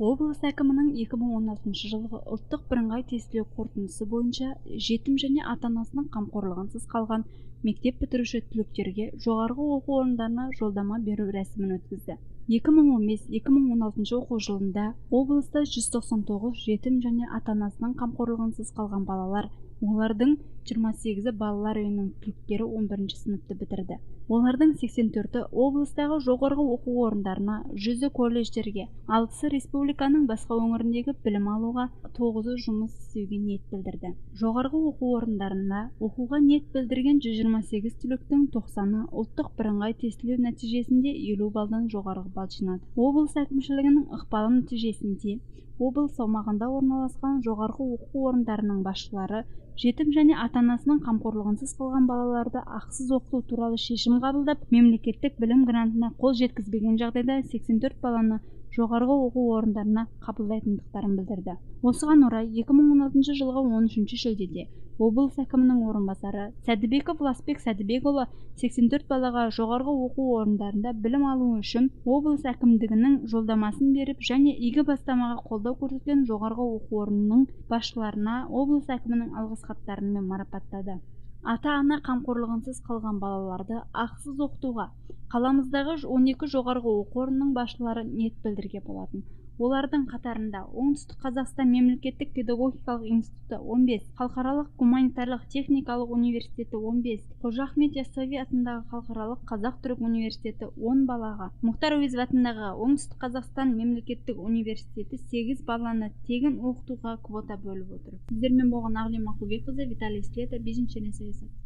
Облыс әкімінің 2016 жылғы ұлттық бірыңғай тестілеу қорытындысы бойынша жетім және ата-анасының қамқорлығынсыз қалған мектеп бітіруші түлектерге жоғарғы оқу орындарына жолдама беру рәсімін өткізді. 2015-2016 оқу жылында облыста 199 жетім және ата-анасының қамқорлығынсыз қалған балалар, олардың 28-і балалар үйінің түлектері 11 сыныпты бітірді. Олардың 84-і облыстағы жоғарғы оқу орындарына, 100-і колледждерге, 6-сы республиканың басқа өңіріндегі білім алуға, 9-і жұмыс істеуге ниет білдірді. Жоғарғы оқу орындарында оқуға ниет білдірген 128 түлектің 90-ы ұлттық бірыңғай тестілеу нәтижесінде 50 балдан жоғарғы балл жинады. Облыс әкімшілігінің ықпалы нәтижесінде облыс аумағында орналасқан жоғарғы оқу орындарының басшылары жетім және ата-анасының қамқорлығынсыз қалған балаларды ақысыз оқыту туралы шешім қабылдап, мемлекеттік білім грантына қол жеткізбеген жағдайда 84 баланы жоғарғы оқу орындарына қабылдайтындықтарын білдірді. Осыған орай 2016 жылғы 13 шілдеде облыс әкімінің орынбасары Сәдібеков Ласбек Сәдібекұлы 84 балаға жоғарғы оқу орындарында білім алу үшін облыс әкімдігінің жолдамасын беріп және игі бастамаға қолдау көрсеткен жоғарғы оқу орнының басшыларына облыс әкімінің алғыс хаттарымен марапаттады. Ата-ана қамқорлығынсыз қалған балаларды ақысыз оқытуға қаламыздағы 12 жоғарғы оқу орнының басшылары ниет білдірген болатын. Олардың қатарында Оңтүстік Қазақстан мемлекеттік педагогикалық институты 15, Халықаралық гуманитарлық техникалық университеті 15, Қожа Ахмет Яссауи атындағы Халықаралық қазақ-түрік университеті 10 балаға, Мұхтар Әуезов атындағы Оңтүстік Қазақстан мемлекеттік университеті 8 баланы тегін оқытуға квота бөліп отыр. Сіздермен болған Ағлим Мақұлбекқызы, Виталий Слета, бизнес және саясат.